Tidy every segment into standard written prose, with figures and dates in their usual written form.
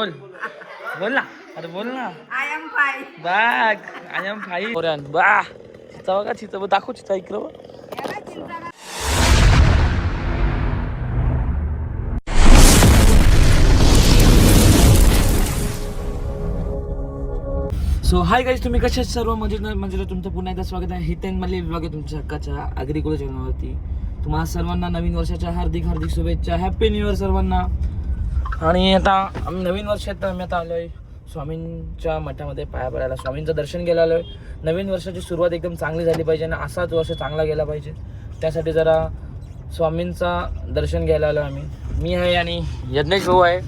बोल बोल ना. अरे बोल ना. I am fine. बाग आय एम फाईन. बा चिता बघा चिता दाखव चिता इकडं बघ. सो हाय गाईज, तुम्ही कशा सर्व म्हणजे तुमचं पुन्हा एकदा स्वागत आहे. हितेन मल्ली ब्लॉग आहे तुमच्या हक्काच्या अग्रिकुल चॅनलवरती. तुम्हाला सर्वांना नवीन वर्षाच्या हार्दिक हार्दिक शुभेच्छा. हॅपी न्यू इयर सर्वांना. आणि आता आम्ही नवीन वर्षात आम्ही आता आलो आहे स्वामींच्या मठामध्ये पाया पडायला. स्वामींचं दर्शन घ्यायला आलो आहे. नवीन वर्षाची सुरुवात एकदम चांगली झाली पाहिजे आणि असाच वर्ष चांगला गेला पाहिजे, त्यासाठी जरा स्वामींचा दर्शन घ्यायला आलो आम्ही. मी आहे आणि यज्ञेश भाऊ आहे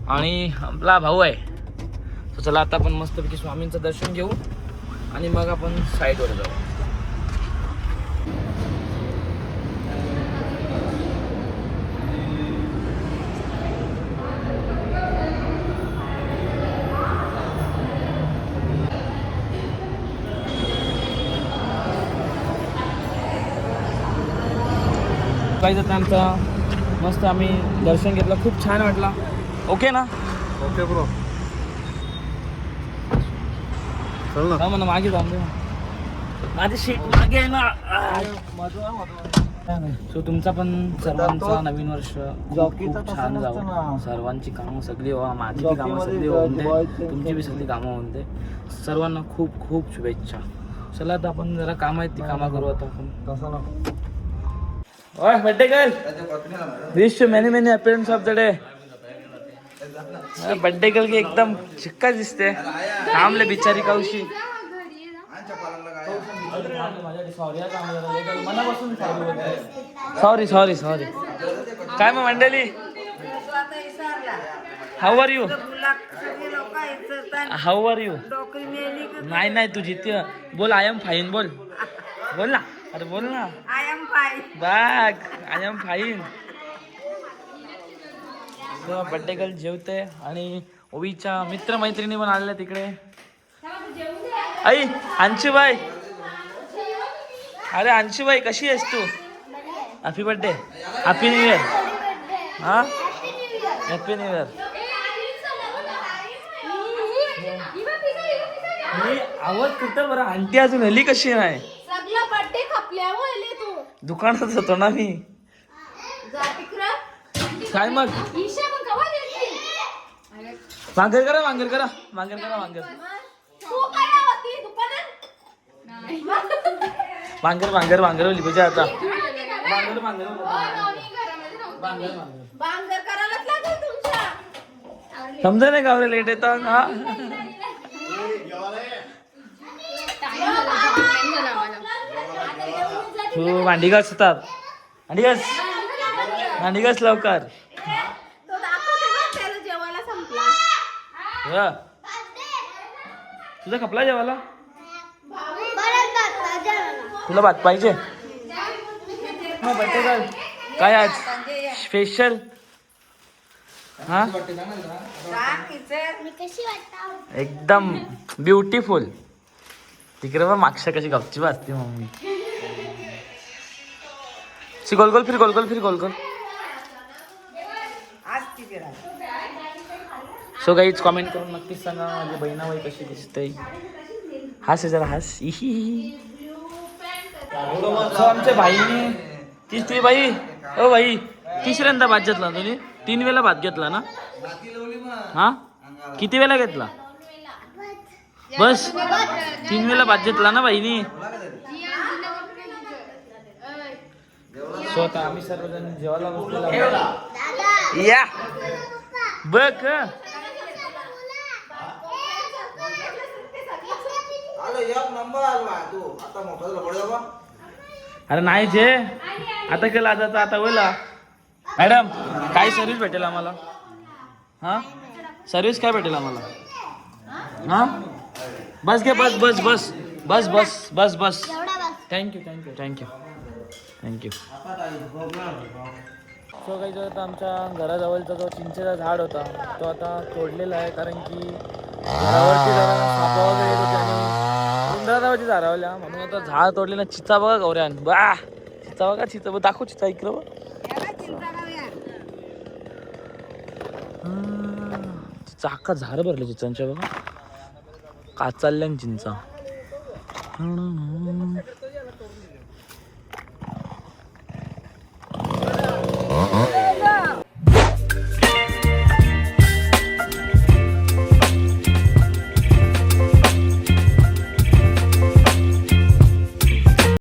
आणि आपला भाऊ आहे. तर चला आता आपण मस्तपैकी स्वामींचं दर्शन घेऊ आणि मग आपण साईडवर जाऊ. काही जातं आमचं मस्त आम्ही दर्शन घेतलं, खूप छान वाटला. ओके ना? ओके ब्रो, चल ना. म्हणा मागे जाऊन दे, माझी शीट मागे आहे ना. सो तुमचा पण सर्वांचा नवीन वर्ष खूप खूप छान जावं. सर्वांची कामं सगळी व्हा, माझी बी कामं सगळी होऊन दे, तुमची बी सगळी कामं होऊन दे. सर्वांना खूप खूप शुभेच्छा. चला आता आपण जरा कामं आहेत ती कामं करू आता आपण. ओय birthday girl, wish you many many happiness of the day. Birthday girl की एकदम चिक्का दिसते. थांबले बिचारी कौशी. Sorry sorry sorry. काय मग मंडळी, how are you? How are you? नाही नाही तुझी ती बोल. I am fine. बोल बोल ना. अरे बोल ना. I am fine. बाग I am fine. Birthday girl जेवते आणि ओवीच्या मित्रमैत्रिणी पण आलेल्या तिकडे. आई अंशुबाई, अरे अंशुबाई कशी आहेस तू? Happy birthday, happy new year. हा हॅपी न्यू इयर. मी आवाज कुठं बरं. आंटी अजून हल्ली कशी नाही? दुकानात होतो ना मी. काय मग मांगर करा मांगर करा मांगर करा मांगर मांगर मांगर मांगर होली पाहिजे आता. मांगर मांगर समजा नाही गावरे लेट येतात. हा तू भांडी घासतात. भांडी घास, भांडी घास लवकर. तुझा खपला जेवायला? तुला भात पाहिजे? बर्थडे गर्ल काय आज स्पेशल? हा एकदम ब्युटिफुल. तिकडे बघ मागच्या कशी गपची वाजते मम्मी. गोल गोल फिर, गोल गोल फिर, गोल गोल. सो गाईज कॉमेंट करून नक्कीच सांगा माझी बहिणाबाई कशी दिसते. हास जरा हास. सो आमच्या भाईने तीच ती बाई. ओ भाई तिसऱ्यांदा भात घेतला तुम्ही? 3 वेळा भात घेतला ना? हा किती वेळा घेतला? बस 3 वेळा भात घेतला ना बहिणी. सो आता आम्ही सर्वजण जेवायला बसलेलो या बघ. अरे नाही जे आता केला आता होईल. मॅडम काय सर्विस भेटेल आम्हाला? हा सर्विस काय भेटेल आम्हाला? हा बस घे, बस बस बस बस बस बस बस. Thank you thank you thank you thank you. So काही जो आता आमच्या घराजवळचा जो चिंचेचा झाड होता तो आता तोडलेला आहे, कारण की घरावरती जरा सापा वगैरे येत होते आणि उंदरावरती झाडावल्या म्हणून आता झाड तोडले ना. चिचा बघा गौऱ्यान. बा चिचा बघा, चिचा बघ दाखव चिचा इकडं बघ. चाका झार भरले चिंचांच्या बघा का चालल्या चिंचा